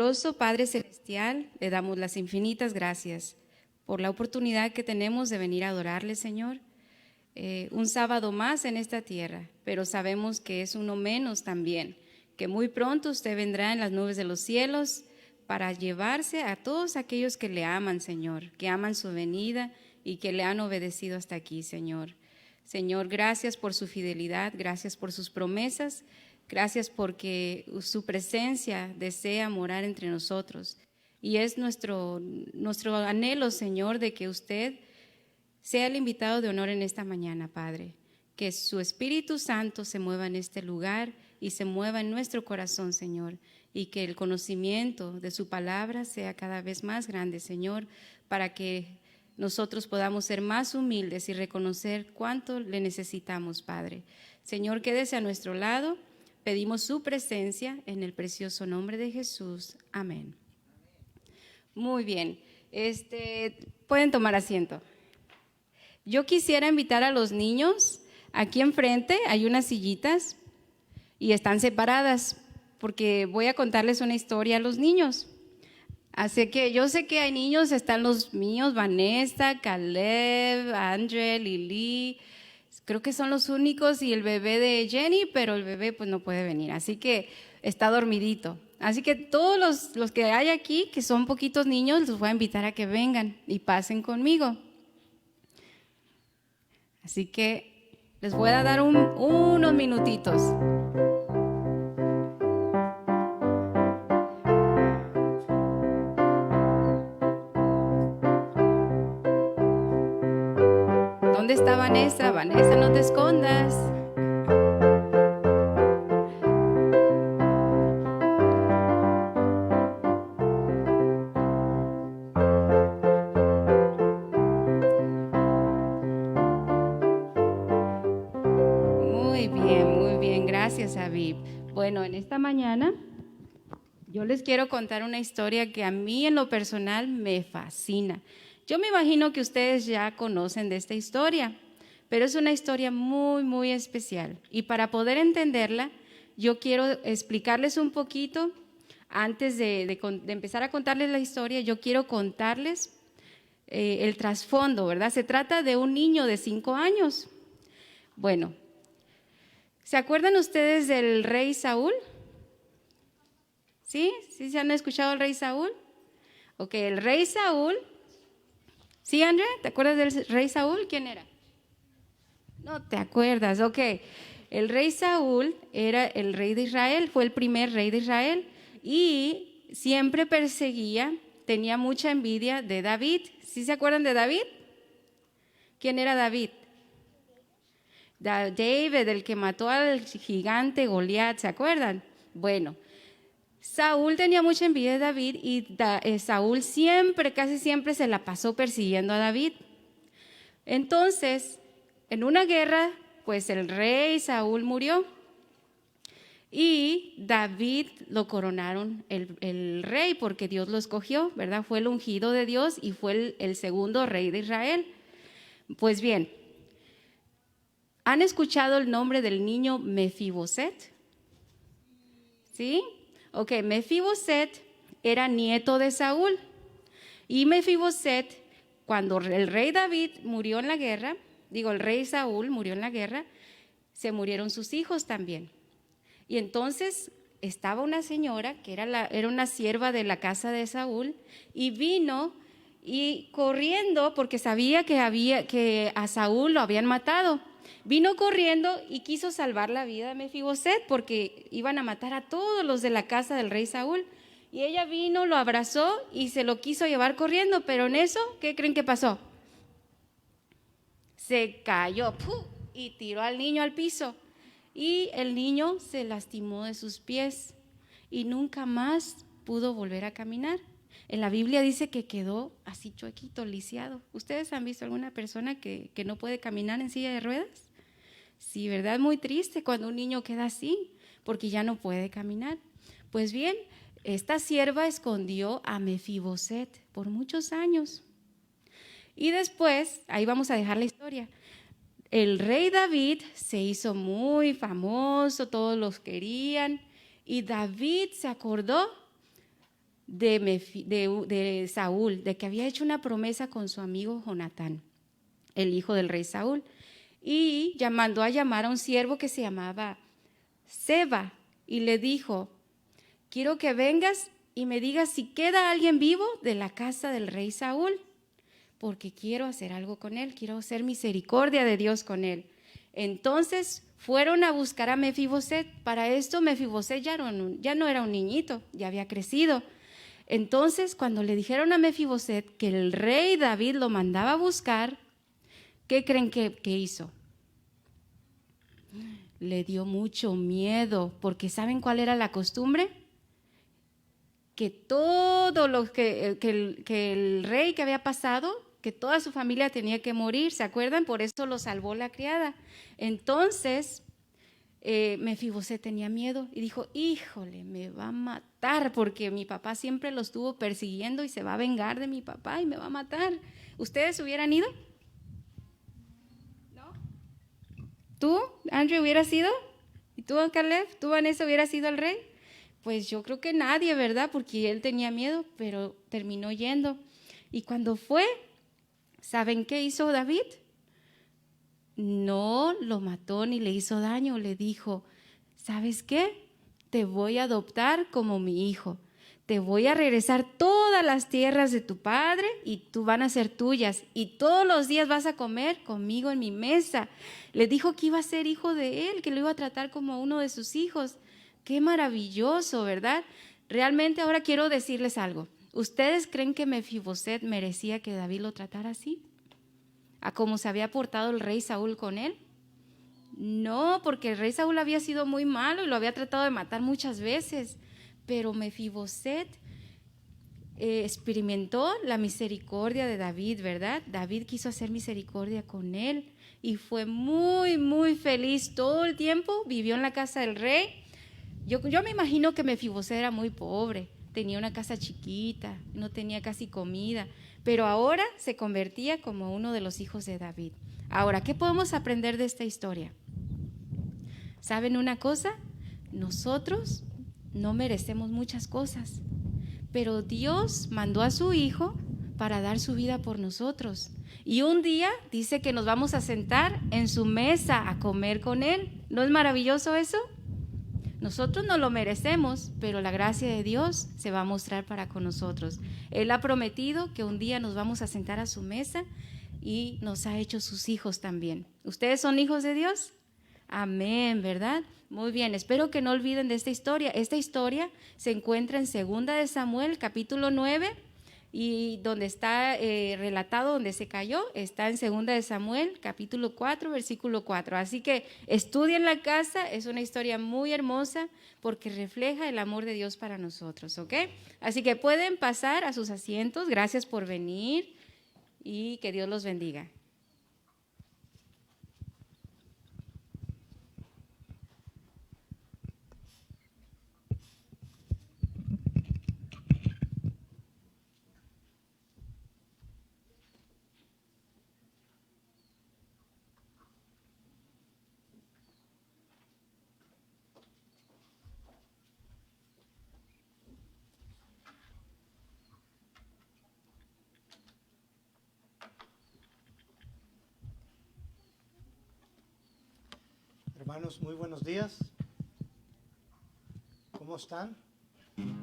Amoroso Padre Celestial, le damos las infinitas gracias por la oportunidad que tenemos de venir a adorarle, Señor. Un sábado más en esta tierra, pero sabemos que es uno menos también, que muy pronto usted vendrá en las nubes de los cielos para llevarse a todos aquellos que le aman, Señor, que aman su venida y que le han obedecido hasta aquí, Señor. Señor, gracias por su fidelidad, gracias por sus promesas, gracias porque su presencia desea morar entre nosotros. Y es nuestro anhelo, Señor, de que usted sea el invitado de honor en esta mañana, Padre. Que su Espíritu Santo se mueva en este lugar y se mueva en nuestro corazón, Señor. Y que el conocimiento de su palabra sea cada vez más grande, Señor, para que nosotros podamos ser más humildes y reconocer cuánto le necesitamos, Padre. Señor, quédese a nuestro lado. Pedimos su presencia en el precioso nombre de Jesús. Amén. Muy bien. Pueden tomar asiento. Yo quisiera invitar a los niños. Aquí enfrente hay unas sillitas y están separadas porque voy a contarles una historia a los niños. Así que yo sé que hay niños, están los míos, Vanessa, Caleb, Andre, Lili, creo que son los únicos, y el bebé de Jenny, pero el bebé pues no puede venir, así que está dormidito. Así que todos los que hay aquí, que son poquitos niños, los voy a invitar a que vengan y pasen conmigo. Así que les voy a dar unos minutitos. ¿Dónde está Vanessa? Vanessa, no te escondas. Muy bien, gracias, Aviv. Bueno, en esta mañana yo les quiero contar una historia que a mí en lo personal me fascina. Yo me imagino que ustedes ya conocen de esta historia, pero es una historia muy, muy especial. Y para poder entenderla, yo quiero explicarles un poquito, antes de empezar a contarles la historia, yo quiero contarles el trasfondo, ¿verdad? Se trata de un niño de 5 años. Bueno, ¿se acuerdan ustedes del rey Saúl? ¿Sí? ¿Sí se han escuchado al rey Saúl? Ok, el rey Saúl. ¿Sí, André? ¿Te acuerdas del rey Saúl? ¿Quién era? No te acuerdas, ok. El rey Saúl era el rey de Israel, fue el primer rey de Israel y siempre perseguía, tenía mucha envidia de David. ¿Sí se acuerdan de David? ¿Quién era David? David, el que mató al gigante Goliat, ¿se acuerdan? Bueno, Saúl tenía mucha envidia de David y Saúl casi siempre se la pasó persiguiendo a David. Entonces, en una guerra, pues el rey Saúl murió y David lo coronaron el rey porque Dios lo escogió, ¿verdad? Fue el ungido de Dios y fue el segundo rey de Israel. Pues bien, ¿han escuchado el nombre del niño Mefiboset? ¿Sí? Ok, Mefiboset era nieto de Saúl y Mefiboset, cuando el rey David murió en la guerra, el rey Saúl murió en la guerra, se murieron sus hijos también. Y entonces estaba una señora que era una sierva de la casa de Saúl y vino y corriendo porque sabía que a Saúl lo habían matado. Vino corriendo y quiso salvar la vida de Mefiboset porque iban a matar a todos los de la casa del rey Saúl. Y ella vino, lo abrazó y se lo quiso llevar corriendo, pero en eso, ¿qué creen que pasó? Se cayó y tiró al niño al piso. Y el niño se lastimó de sus pies y nunca más pudo volver a caminar. En la Biblia dice que quedó así chuequito, lisiado. ¿Ustedes han visto alguna persona que no puede caminar en silla de ruedas? Sí, ¿verdad? Muy triste cuando un niño queda así, porque ya no puede caminar. Pues bien, esta sierva escondió a Mefiboset por muchos años. Y después, ahí vamos a dejar la historia. El rey David se hizo muy famoso, todos los querían, y David se acordó de Saúl, de que había hecho una promesa con su amigo Jonatán, el hijo del rey Saúl, y mandó a llamar a un siervo que se llamaba Seba y le dijo: quiero que vengas y me digas si queda alguien vivo de la casa del rey Saúl, porque quiero hacer algo con él, quiero hacer misericordia de Dios con él. Entonces fueron a buscar a Mefiboset. Para esto Mefiboset ya no era un niñito, ya había crecido. Entonces, cuando le dijeron a Mefiboset que el rey David lo mandaba a buscar, ¿qué creen que hizo? Le dio mucho miedo, porque ¿saben cuál era la costumbre? Que todo lo que el rey que había pasado, que toda su familia tenía que morir, ¿se acuerdan? Por eso lo salvó la criada. Entonces, Mefiboset tenía miedo y dijo: híjole, me va a matar, porque mi papá siempre lo estuvo persiguiendo y se va a vengar de mi papá y me va a matar. ¿Ustedes hubieran ido? ¿No? ¿Tú, Andrew, hubieras ido? ¿Y tú, Caleb? ¿Tú, Vanessa, hubieras ido al rey? Pues yo creo que nadie, ¿verdad? Porque él tenía miedo, pero terminó yendo. Y cuando fue, ¿saben qué hizo David? No lo mató ni le hizo daño, le dijo: ¿sabes qué? Te voy a adoptar como mi hijo. Te voy a regresar todas las tierras de tu padre y tú van a ser tuyas. Y todos los días vas a comer conmigo en mi mesa. Le dijo que iba a ser hijo de él, que lo iba a tratar como uno de sus hijos. Qué maravilloso, ¿verdad? Realmente ahora quiero decirles algo. ¿Ustedes creen que Mefiboset merecía que David lo tratara así? ¿A cómo se había portado el rey Saúl con él? No, porque el rey Saúl había sido muy malo y lo había tratado de matar muchas veces. Pero Mefiboset experimentó la misericordia de David, ¿verdad? David quiso hacer misericordia con él y fue muy, muy feliz todo el tiempo. Vivió en la casa del rey. Yo me imagino que Mefiboset era muy pobre, tenía una casa chiquita, no tenía casi comida, pero ahora se convertía como uno de los hijos de David. Ahora, ¿qué podemos aprender de esta historia? ¿Saben una cosa? Nosotros no merecemos muchas cosas, pero Dios mandó a su Hijo para dar su vida por nosotros. Y un día dice que nos vamos a sentar en su mesa a comer con Él. ¿No es maravilloso eso? Nosotros no lo merecemos, pero la gracia de Dios se va a mostrar para con nosotros. Él ha prometido que un día nos vamos a sentar a su mesa y nos ha hecho sus hijos también. ¿Ustedes son hijos de Dios? Amén, ¿verdad? Muy bien, espero que no olviden de esta historia. Esta historia se encuentra en 2 de Samuel, capítulo 9, y donde está relatado, donde se cayó, está en 2 de Samuel, capítulo 4, versículo 4. Así que estudien la casa, es una historia muy hermosa porque refleja el amor de Dios para nosotros, ¿ok? Así que pueden pasar a sus asientos, gracias por venir y que Dios los bendiga. Hermanos, muy buenos días. ¿Cómo están? Amén.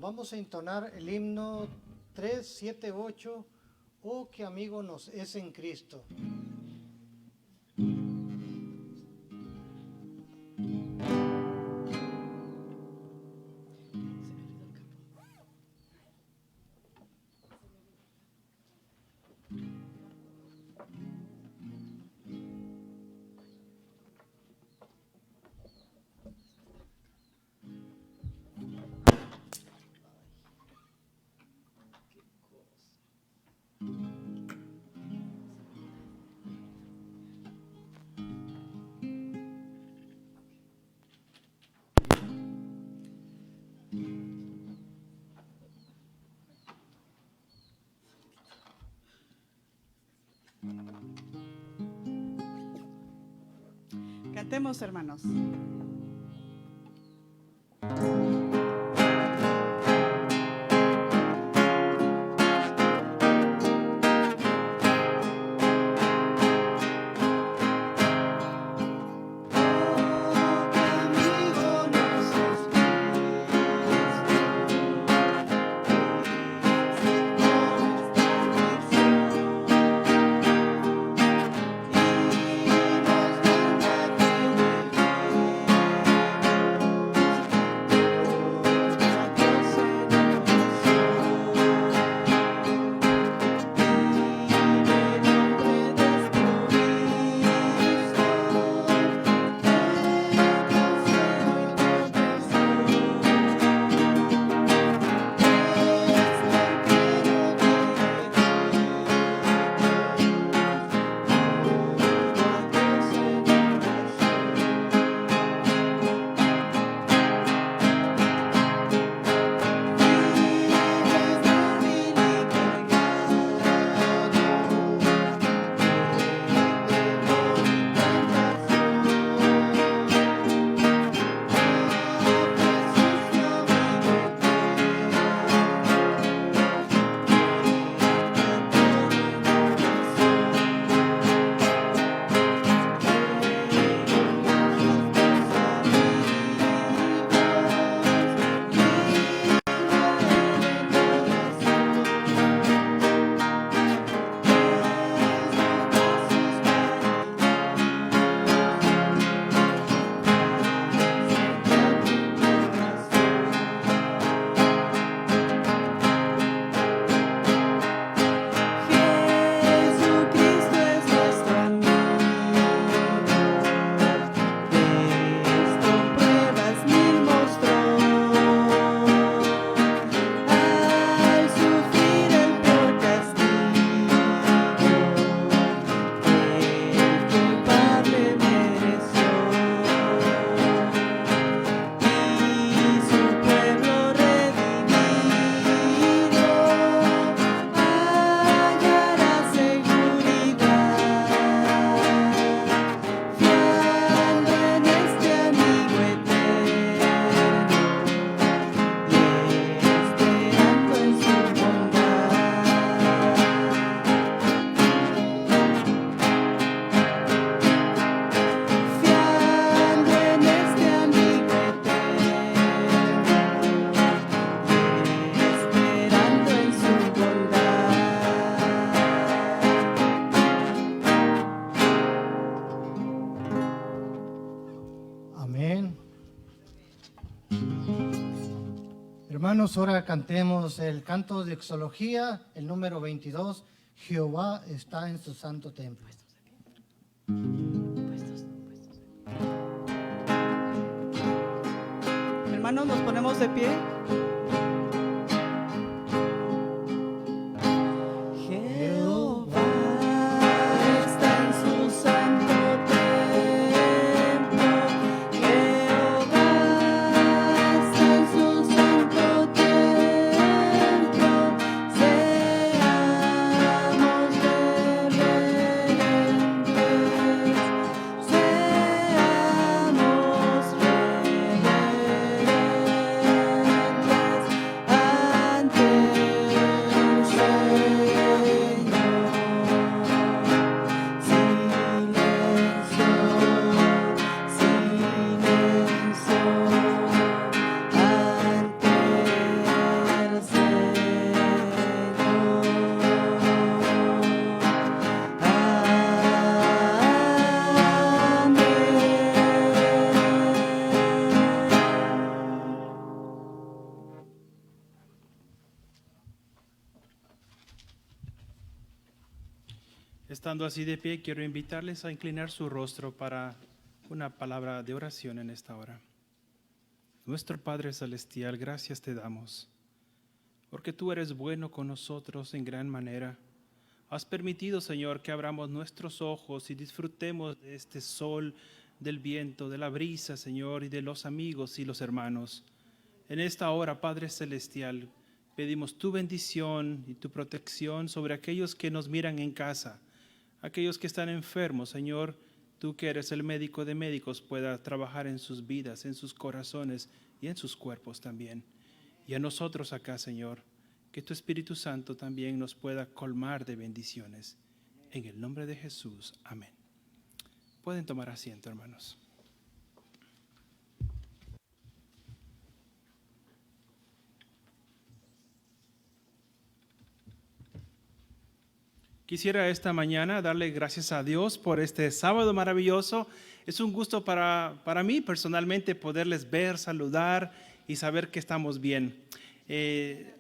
Vamos a entonar el himno 378, Oh, qué amigo nos es en Cristo. Cantemos, hermanos. Hermanos, ahora cantemos el canto de exología, el número 22. Jehová está en su santo templo. Hermanos, nos ponemos de pie. Estando así de pie, quiero invitarles a inclinar su rostro para una palabra de oración en esta hora. Nuestro Padre Celestial, gracias te damos, porque tú eres bueno con nosotros en gran manera. Has permitido, Señor, que abramos nuestros ojos y disfrutemos de este sol, del viento, de la brisa, Señor, y de los amigos y los hermanos. En esta hora, Padre Celestial, pedimos tu bendición y tu protección sobre aquellos que nos miran en casa, aquellos que están enfermos, Señor, tú que eres el médico de médicos, pueda trabajar en sus vidas, en sus corazones y en sus cuerpos también. Y a nosotros acá, Señor, que tu Espíritu Santo también nos pueda colmar de bendiciones. En el nombre de Jesús, amén. Pueden tomar asiento, hermanos. Quisiera esta mañana darle gracias a Dios por este sábado maravilloso. Es un gusto para mí personalmente poderles ver, saludar y saber que estamos bien.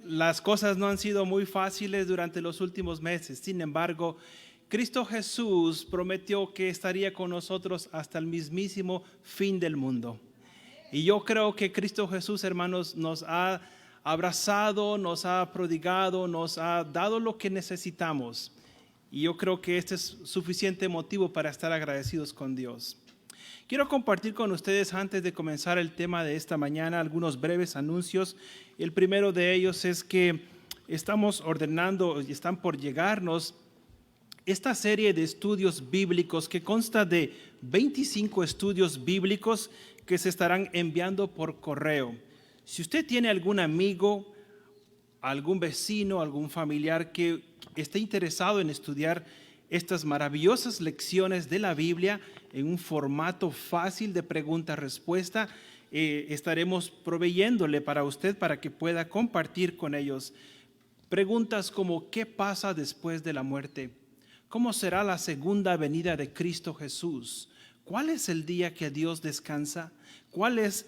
Las cosas no han sido muy fáciles durante los últimos meses. Sin embargo, Cristo Jesús prometió que estaría con nosotros hasta el mismísimo fin del mundo. Y yo creo que Cristo Jesús, hermanos, nos ha abrazado, nos ha prodigado, nos ha dado lo que necesitamos. Y yo creo que este es suficiente motivo para estar agradecidos con Dios. Quiero compartir con ustedes, antes de comenzar el tema de esta mañana, algunos breves anuncios. El primero de ellos es que estamos ordenando y están por llegarnos esta serie de estudios bíblicos que consta de 25 estudios bíblicos que se estarán enviando por correo. Si usted tiene algún amigo, algún vecino, algún familiar que esté interesado en estudiar estas maravillosas lecciones de la Biblia en un formato fácil de pregunta-respuesta, estaremos proveyéndole para usted para que pueda compartir con ellos preguntas como: ¿qué pasa después de la muerte? ¿Cómo será la segunda venida de Cristo Jesús? ¿Cuál es el día que Dios descansa? ¿Cuáles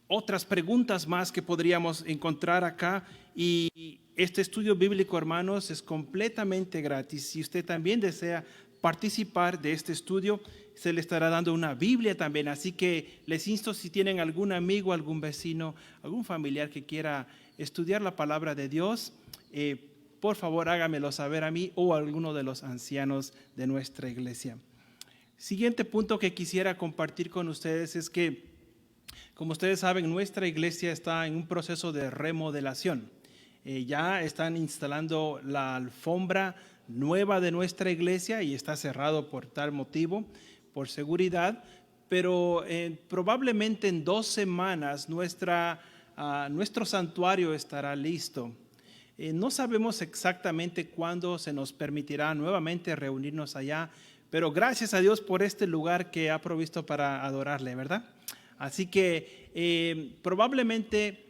otras preguntas más que podríamos encontrar acá? Y este estudio bíblico, hermanos, es completamente gratis. Si usted también desea participar de este estudio, se le estará dando una Biblia también. Así que les insto, si tienen algún amigo, algún vecino, algún familiar que quiera estudiar la palabra de Dios, por favor hágamelo saber a mí o a alguno de los ancianos de nuestra iglesia. Siguiente punto que quisiera compartir con ustedes es que, como ustedes saben, nuestra iglesia está en un proceso de remodelación. Ya están instalando la alfombra nueva de nuestra iglesia y está cerrado por tal motivo, por seguridad, pero probablemente en 2 semanas nuestro santuario estará listo. No sabemos exactamente cuándo se nos permitirá nuevamente reunirnos allá, pero gracias a Dios por este lugar que ha provisto para adorarle, ¿verdad? Así que probablemente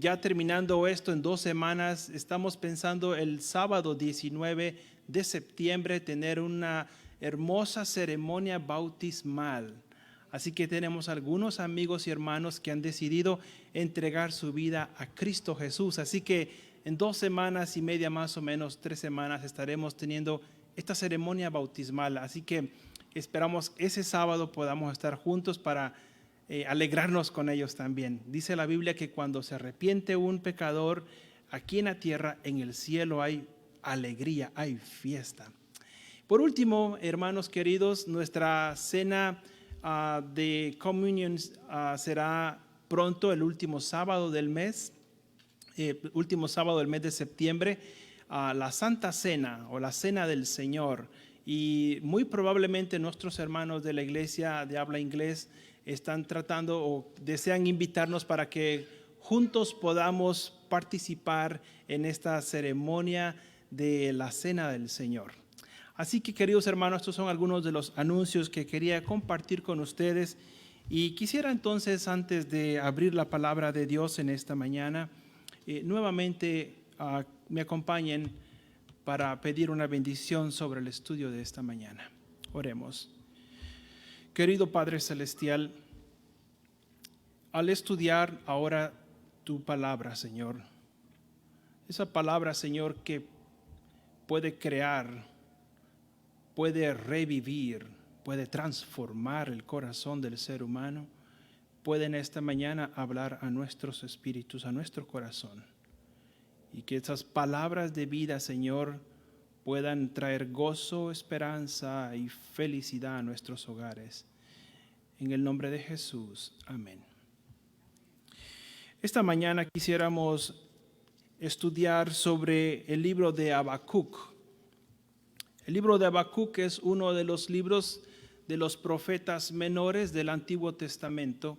ya terminando esto en 2 semanas, estamos pensando el sábado 19 de septiembre tener una hermosa ceremonia bautismal. Así que tenemos algunos amigos y hermanos que han decidido entregar su vida a Cristo Jesús. Así que en 2 semanas y media, más o menos 3 semanas, estaremos teniendo esta ceremonia bautismal. Así que esperamos ese sábado podamos estar juntos para alegrarnos con ellos también. Dice la Biblia que cuando se arrepiente un pecador aquí en la tierra, en el cielo hay alegría, hay fiesta. Por último, hermanos queridos, nuestra cena de Communion será pronto, el último sábado del mes, de septiembre, la Santa Cena o la Cena del Señor. Y muy probablemente nuestros hermanos de la iglesia de habla inglés están tratando o desean invitarnos para que juntos podamos participar en esta ceremonia de la Cena del Señor. Así que, queridos hermanos, estos son algunos de los anuncios que quería compartir con ustedes. Y quisiera entonces, antes de abrir la palabra de Dios en esta mañana, nuevamente me acompañen para pedir una bendición sobre el estudio de esta mañana. Oremos. Querido Padre Celestial, al estudiar ahora tu palabra, Señor, esa palabra, Señor, que puede crear, puede revivir, puede transformar el corazón del ser humano, puede en esta mañana hablar a nuestros espíritus, a nuestro corazón. Y que esas palabras de vida, Señor, puedan traer gozo, esperanza y felicidad a nuestros hogares. En el nombre de Jesús, amén. Esta mañana quisiéramos estudiar sobre el libro de Habacuc. El libro de Habacuc es uno de los libros de los profetas menores del Antiguo Testamento.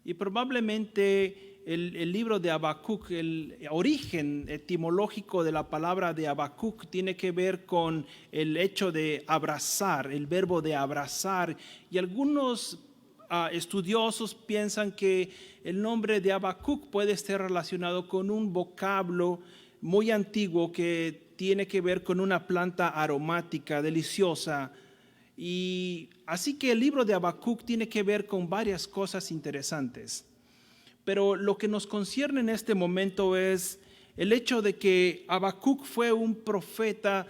Y probablemente el libro de Habacuc, el origen etimológico de la palabra de Habacuc tiene que ver con el hecho de abrazar, el verbo de abrazar. Y algunos estudiosos piensan que el nombre de Habacuc puede estar relacionado con un vocablo muy antiguo que tiene que ver con una planta aromática, deliciosa. Y así que el libro de Habacuc tiene que ver con varias cosas interesantes. Pero lo que nos concierne en este momento es el hecho de que Habacuc fue un profeta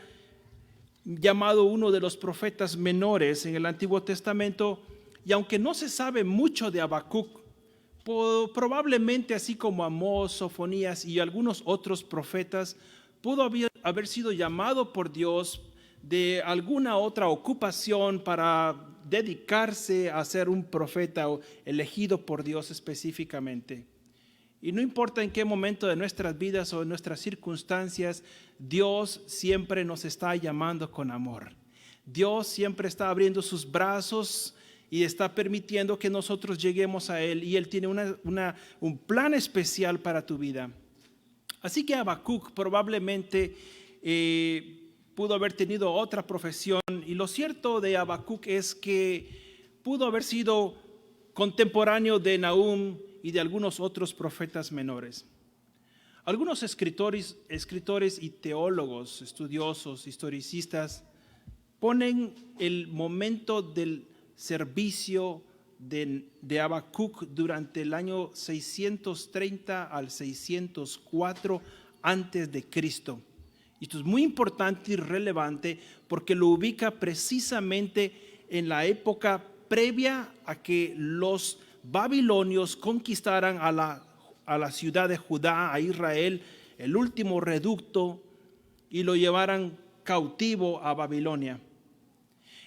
llamado uno de los profetas menores en el Antiguo Testamento. Y aunque no se sabe mucho de Habacuc, probablemente así como Amós, Sofonías y algunos otros profetas, pudo haber sido llamado por Dios de alguna otra ocupación para dedicarse a ser un profeta elegido por Dios específicamente. Y no importa en qué momento de nuestras vidas o en nuestras circunstancias, Dios siempre nos está llamando con amor. Dios siempre está abriendo sus brazos y está permitiendo que nosotros lleguemos a Él. Y Él tiene un plan especial para tu vida. Así que Habacuc probablemente pudo haber tenido otra profesión, y lo cierto de Habacuc es que pudo haber sido contemporáneo de Nahum y de algunos otros profetas menores. Algunos escritores y teólogos, estudiosos, historicistas, ponen el momento del servicio de Habacuc durante el año 630 al 604 antes de Cristo. Esto es muy importante y relevante porque lo ubica precisamente en la época previa a que los babilonios conquistaran a la ciudad de Judá, a Israel, el último reducto, y lo llevaran cautivo a Babilonia.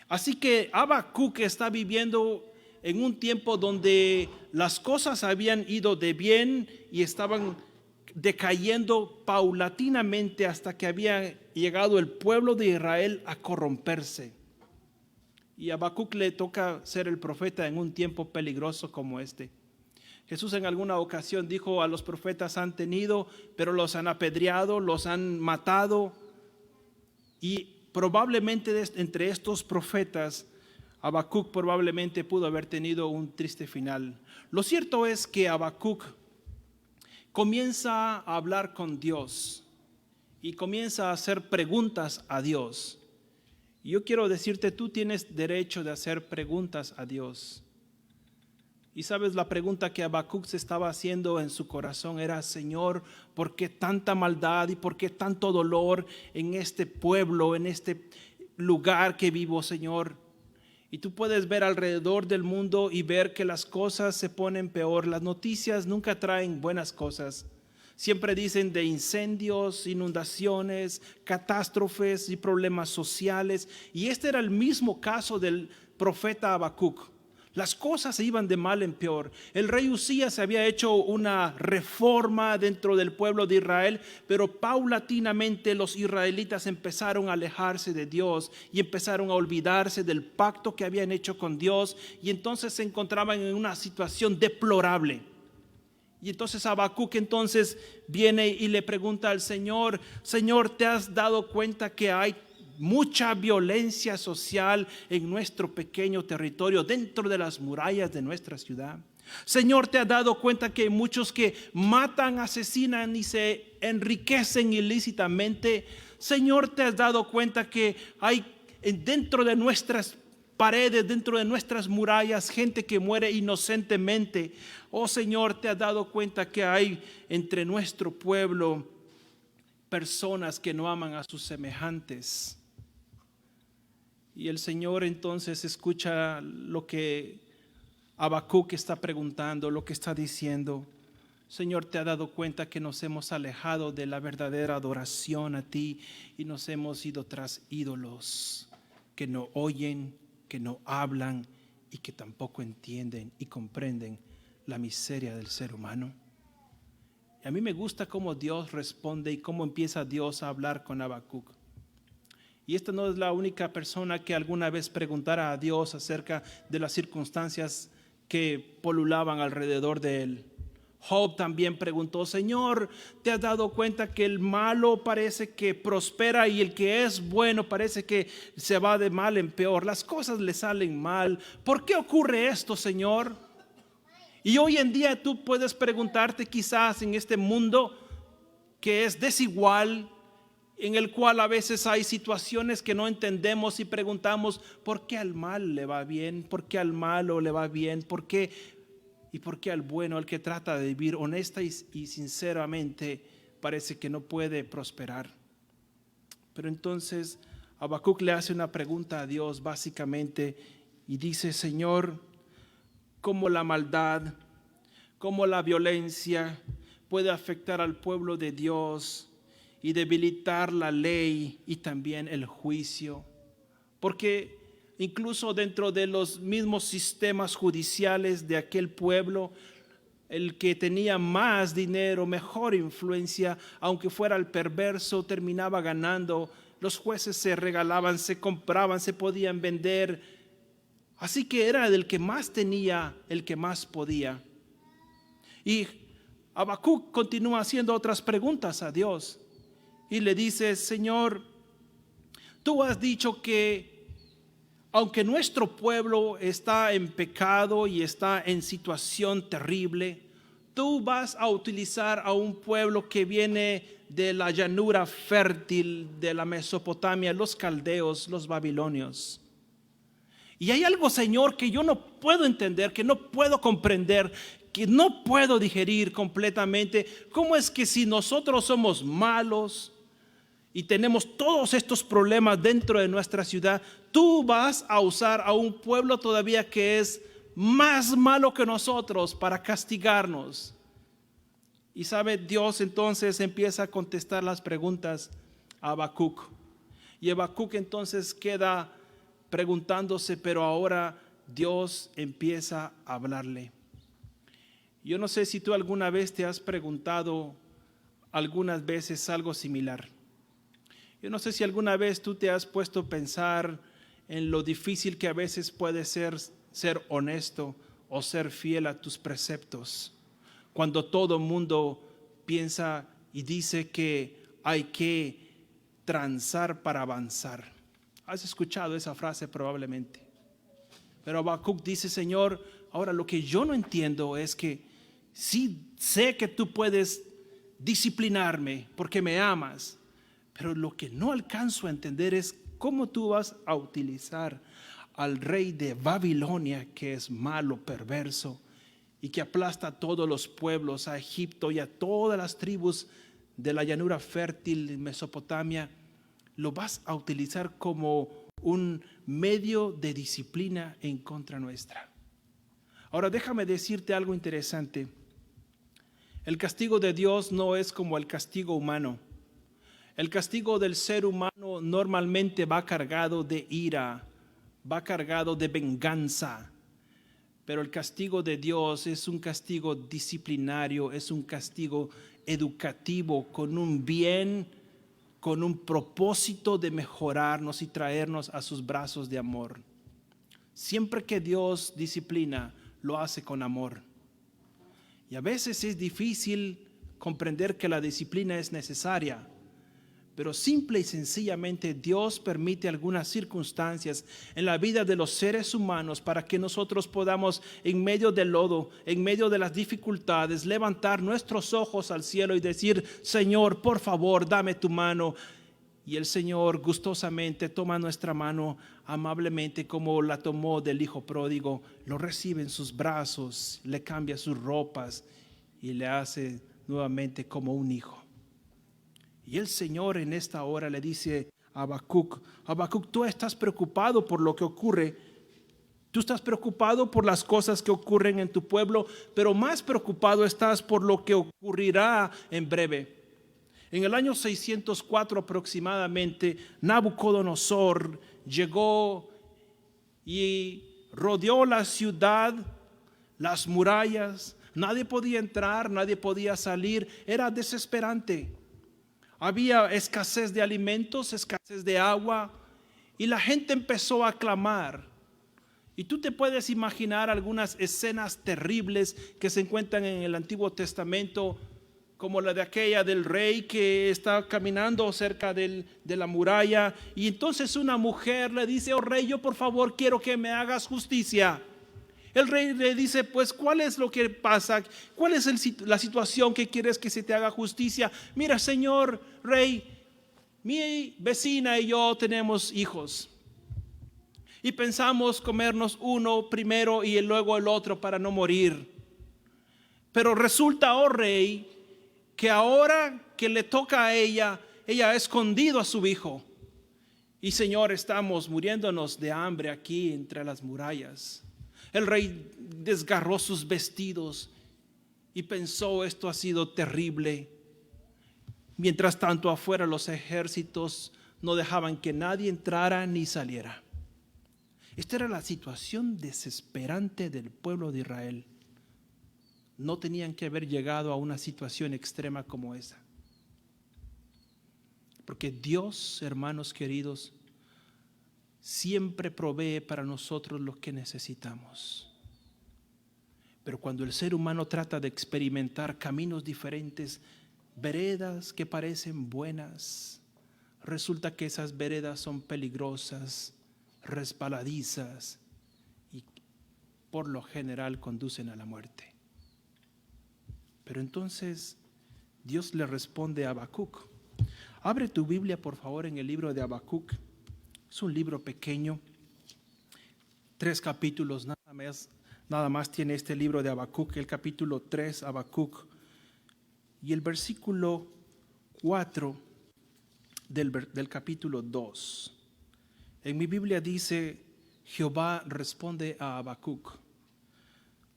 Así que Habacuc está viviendo en un tiempo donde las cosas habían ido de bien y estaban decayendo paulatinamente hasta que había llegado el pueblo de Israel a corromperse. Y a Habacuc le toca ser el profeta en un tiempo peligroso como este. Jesús en alguna ocasión dijo: a los profetas han tenido, pero los han apedreado, los han matado. Y probablemente entre estos profetas, Habacuc probablemente pudo haber tenido un triste final. Lo cierto es que Habacuc comienza a hablar con Dios y comienza a hacer preguntas a Dios. Y yo quiero decirte, tú tienes derecho de hacer preguntas a Dios. Y sabes, la pregunta que Habacuc se estaba haciendo en su corazón era: Señor, ¿por qué tanta maldad y por qué tanto dolor en este pueblo, en este lugar que vivo, Señor? Y tú puedes ver alrededor del mundo y ver que las cosas se ponen peor. Las noticias nunca traen buenas cosas. Siempre dicen de incendios, inundaciones, catástrofes y problemas sociales. Y este era el mismo caso del profeta Habacuc. Las cosas se iban de mal en peor. El rey Usías había hecho una reforma dentro del pueblo de Israel, pero paulatinamente los israelitas empezaron a alejarse de Dios y empezaron a olvidarse del pacto que habían hecho con Dios, y entonces se encontraban en una situación deplorable. Y entonces Habacuc entonces viene y le pregunta al Señor: Señor, ¿te has dado cuenta que hay mucha violencia social en nuestro pequeño territorio, dentro de las murallas de nuestra ciudad? Señor, ¿te has dado cuenta que hay muchos que matan, asesinan y se enriquecen ilícitamente? Señor, ¿te has dado cuenta que hay dentro de nuestras paredes, dentro de nuestras murallas, gente que muere inocentemente? Oh Señor, ¿te has dado cuenta que hay entre nuestro pueblo personas que no aman a sus semejantes? Y el Señor entonces escucha lo que Habacuc está preguntando, lo que está diciendo. Señor, ¿te has dado cuenta que nos hemos alejado de la verdadera adoración a ti y nos hemos ido tras ídolos que no oyen, que no hablan y que tampoco entienden y comprenden la miseria del ser humano? Y a mí me gusta cómo Dios responde y cómo empieza Dios a hablar con Habacuc. Y esta no es la única persona que alguna vez preguntara a Dios acerca de las circunstancias que polulaban alrededor de él. Job también preguntó: Señor, ¿te has dado cuenta que el malo parece que prospera y el que es bueno parece que se va de mal en peor? Las cosas le salen mal. ¿Por qué ocurre esto, Señor? Y hoy en día tú puedes preguntarte, quizás en este mundo que es desigual, en el cual a veces hay situaciones que no entendemos y preguntamos: ¿por qué al mal le va bien? ¿Por qué al malo le va bien? ¿Por qué? ¿Y por qué al bueno, el que trata de vivir honesta y sinceramente, parece que no puede prosperar? Pero entonces Habacuc le hace una pregunta a Dios básicamente y dice: Señor, ¿cómo la maldad, cómo la violencia puede afectar al pueblo de Dios y debilitar la ley y también el juicio? Porque incluso dentro de los mismos sistemas judiciales de aquel pueblo, el que tenía más dinero, mejor influencia, aunque fuera el perverso, terminaba ganando. Los jueces se regalaban, se compraban, se podían vender. Así que era del que más tenía, el que más podía. Y Habacuc continúa haciendo otras preguntas a Dios. Y le dice: Señor, tú has dicho que aunque nuestro pueblo está en pecado y está en situación terrible, tú vas a utilizar a un pueblo que viene de la llanura fértil de la Mesopotamia, los caldeos, los babilonios. Y hay algo, Señor, que yo no puedo entender, que no puedo comprender, que no puedo digerir completamente. ¿Cómo es que si nosotros somos malos y tenemos todos estos problemas dentro de nuestra ciudad, tú vas a usar a un pueblo todavía que es más malo que nosotros para castigarnos? Y sabe, Dios entonces empieza a contestar las preguntas a Habacuc. Y Habacuc entonces queda preguntándose, pero ahora Dios empieza a hablarle. Yo no sé si tú alguna vez te has preguntado algunas veces algo similar. Yo no sé si alguna vez tú te has puesto a pensar en lo difícil que a veces puede ser honesto o ser fiel a tus preceptos, cuando todo el mundo piensa y dice que hay que transar para avanzar. Has escuchado esa frase probablemente. Pero Habacuc dice: Señor, ahora lo que yo no entiendo es que sí sé que tú puedes disciplinarme porque me amas, pero lo que no alcanzo a entender es cómo tú vas a utilizar al rey de Babilonia, que es malo, perverso, y que aplasta a todos los pueblos, a Egipto y a todas las tribus de la llanura fértil en Mesopotamia, lo vas a utilizar como un medio de disciplina en contra nuestra. Ahora déjame decirte algo interesante. El castigo de Dios no es como el castigo humano. El castigo del ser humano normalmente va cargado de ira, va cargado de venganza. Pero el castigo de Dios es un castigo disciplinario, es un castigo educativo, con un bien, con un propósito de mejorarnos y traernos a sus brazos de amor. Siempre que Dios disciplina, lo hace con amor. Y a veces es difícil comprender que la disciplina es necesaria, pero simple y sencillamente Dios permite algunas circunstancias en la vida de los seres humanos para que nosotros podamos, en medio del lodo, en medio de las dificultades, levantar nuestros ojos al cielo y decir: Señor, por favor, dame tu mano. Y el Señor gustosamente toma nuestra mano amablemente, como la tomó del hijo pródigo, lo recibe en sus brazos, le cambia sus ropas y le hace nuevamente como un hijo. Y el Señor en esta hora le dice a Habacuc: Habacuc, tú estás preocupado por lo que ocurre. Tú estás preocupado por las cosas que ocurren en tu pueblo, pero más preocupado estás por lo que ocurrirá en breve. En el año 604 aproximadamente, Nabucodonosor llegó y rodeó la ciudad, las murallas. Nadie podía entrar, nadie podía salir. Era desesperante. Había escasez de alimentos, escasez de agua, y la gente empezó a clamar. Y tú te puedes imaginar algunas escenas terribles que se encuentran en el Antiguo Testamento, como la de aquella del rey que está caminando cerca de la muralla, y entonces una mujer le dice: oh rey, yo por favor quiero que me hagas justicia. El rey le dice: pues ¿cuál es lo que pasa? ¿Cuál es la situación que quieres que se te haga justicia? Mira, señor rey, mi vecina y yo tenemos hijos y pensamos comernos uno primero y luego el otro para no morir. Pero resulta, oh rey, que ahora que le toca a ella ha escondido a su hijo. Y Señor, estamos muriéndonos de hambre aquí entre las murallas. El rey desgarró sus vestidos y pensó: esto ha sido terrible. Mientras tanto, afuera los ejércitos no dejaban que nadie entrara ni saliera. Esta era la situación desesperante del pueblo de Israel. No tenían que haber llegado a una situación extrema como esa. Porque Dios, hermanos queridos, siempre provee para nosotros lo que necesitamos. Pero cuando el ser humano trata de experimentar caminos diferentes, veredas que parecen buenas, resulta que esas veredas son peligrosas, resbaladizas y por lo general conducen a la muerte. Pero entonces Dios le responde a Habacuc. Abre tu Biblia por favor en el libro de Habacuc. Es un libro pequeño, 3 capítulos nada más tiene este libro de Habacuc, el capítulo 3, Habacuc, y el versículo 4 del capítulo 2. En mi Biblia dice: Jehová responde a Habacuc.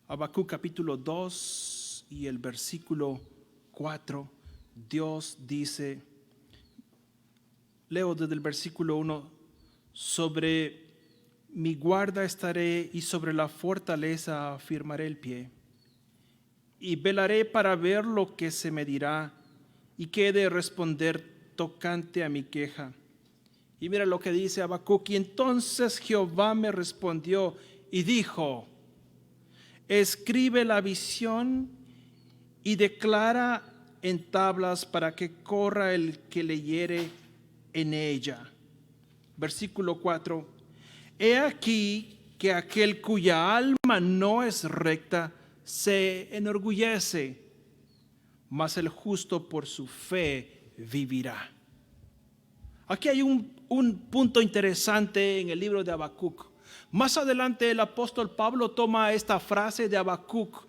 Habacuc capítulo 2 y el versículo 4, Dios dice, leo desde el versículo 1: sobre mi guarda estaré y sobre la fortaleza afirmaré el pie. Y velaré para ver lo que se me dirá y qué he de responder tocante a mi queja. Y mira lo que dice Habacuc: y entonces Jehová me respondió y dijo: escribe la visión y declara en tablas para que corra el que leyere en ella. Versículo 4: he aquí que aquel cuya alma no es recta se enorgullece, mas el justo por su fe vivirá. Aquí hay un punto interesante en el libro de Habacuc. Más adelante el apóstol Pablo toma esta frase de Habacuc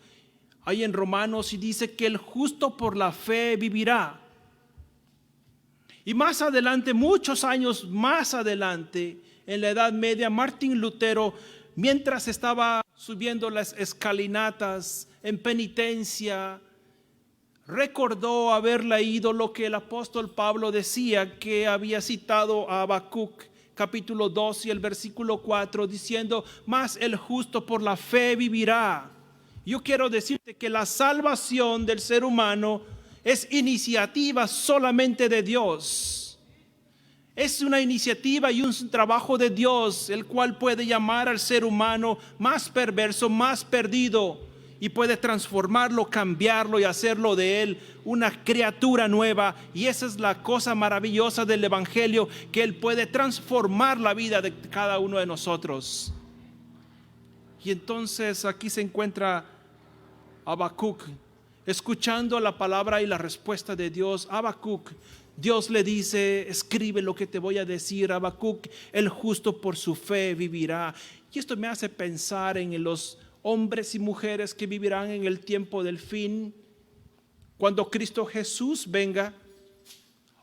ahí en Romanos y dice que el justo por la fe vivirá. Y más adelante, muchos años más adelante, en la Edad Media, Martín Lutero, mientras estaba subiendo las escalinatas en penitencia, recordó haber leído lo que el apóstol Pablo decía, que había citado a Habacuc capítulo 2 y el versículo 4, diciendo: mas el justo por la fe vivirá. Yo quiero decirte que la salvación del ser humano es iniciativa solamente de Dios. Es una iniciativa y un trabajo de Dios, el cual puede llamar al ser humano más perverso, más perdido, y puede transformarlo, cambiarlo y hacerlo de él una criatura nueva. Y esa es la cosa maravillosa del Evangelio, que él puede transformar la vida de cada uno de nosotros. Y entonces aquí se encuentra Habacuc, escuchando la palabra y la respuesta de Dios. Habacuc, Dios le dice: escribe lo que te voy a decir, Habacuc, el justo por su fe vivirá. Y esto me hace pensar en los hombres y mujeres que vivirán en el tiempo del fin, cuando Cristo Jesús venga.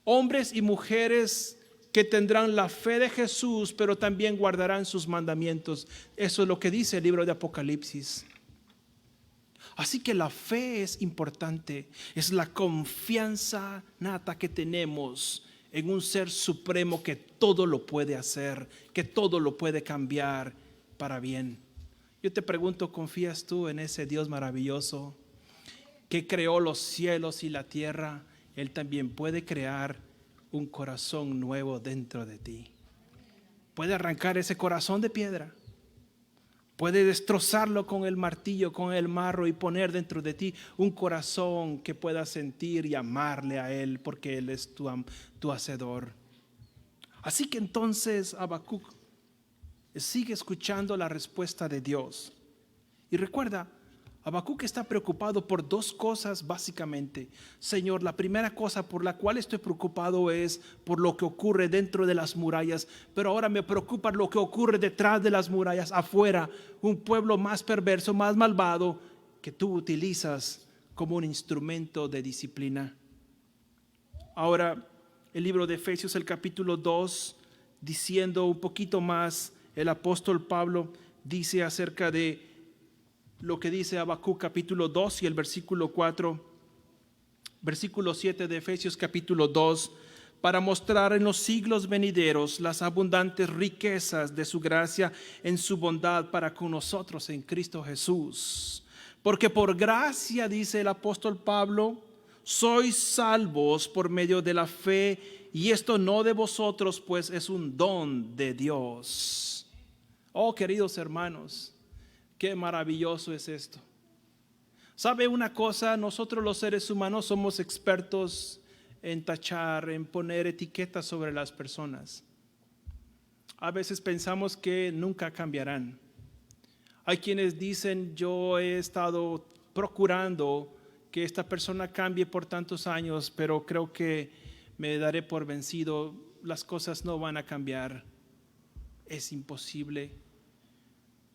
Hombres y mujeres que tendrán la fe de Jesús, pero también guardarán sus mandamientos. Eso es lo que dice el libro de Apocalipsis. Así que la fe es importante, es la confianza nata que tenemos en un ser supremo que todo lo puede hacer, que todo lo puede cambiar para bien. Yo te pregunto, ¿confías tú en ese Dios maravilloso que creó los cielos y la tierra? Él también puede crear un corazón nuevo dentro de ti. Puede arrancar ese corazón de piedra. Puede destrozarlo con el martillo, con el marro, y poner dentro de ti un corazón que pueda sentir y amarle a Él, porque Él es tu hacedor. Así que entonces Habacuc sigue escuchando la respuesta de Dios. Y recuerda, Habacuc está preocupado por dos cosas básicamente. Señor, la primera cosa por la cual estoy preocupado es por lo que ocurre dentro de las murallas, pero ahora me preocupa lo que ocurre detrás de las murallas, afuera, un pueblo más perverso, más malvado, que tú utilizas como un instrumento de disciplina. Ahora, el libro de Efesios, el capítulo 2, diciendo un poquito más, el apóstol Pablo dice acerca de lo que dice Habacuc capítulo 2 y el versículo 4, versículo 7 de Efesios capítulo 2, para mostrar en los siglos venideros las abundantes riquezas de su gracia en su bondad para con nosotros en Cristo Jesús. Porque por gracia, dice el apóstol Pablo, sois salvos por medio de la fe, y esto no de vosotros, pues es un don de Dios. Oh, queridos hermanos, qué maravilloso es esto. ¿Sabe una cosa? Nosotros los seres humanos somos expertos en tachar, en poner etiquetas sobre las personas. A veces pensamos que nunca cambiarán. Hay quienes dicen: yo he estado procurando que esta persona cambie por tantos años, pero creo que me daré por vencido, las cosas no van a cambiar, es imposible.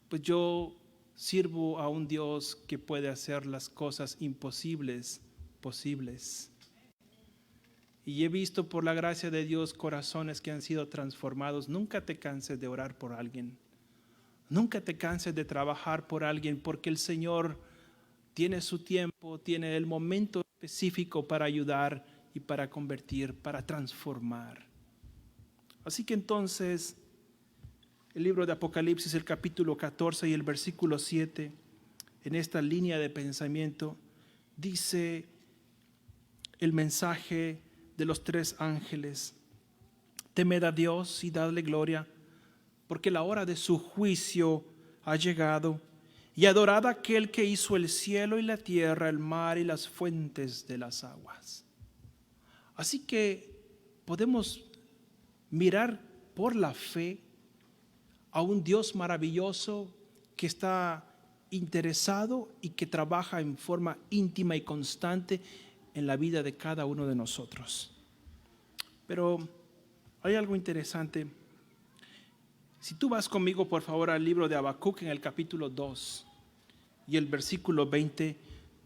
Pues yo sirvo a un Dios que puede hacer las cosas imposibles posibles. Y he visto por la gracia de Dios corazones que han sido transformados. Nunca te canses de orar por alguien. Nunca te canses de trabajar por alguien, porque el Señor tiene su tiempo, tiene el momento específico para ayudar y para convertir, para transformar. Así que entonces, el libro de Apocalipsis, el capítulo 14 y el versículo 7, en esta línea de pensamiento, dice el mensaje de los tres ángeles: temed a Dios y dadle gloria, porque la hora de su juicio ha llegado, y adorad a aquel que hizo el cielo y la tierra, el mar y las fuentes de las aguas. Así que podemos mirar por la fe a un Dios maravilloso que está interesado y que trabaja en forma íntima y constante en la vida de cada uno de nosotros. Pero hay algo interesante. Si tú vas conmigo, por favor, al libro de Habacuc en el capítulo 2 y el versículo 20,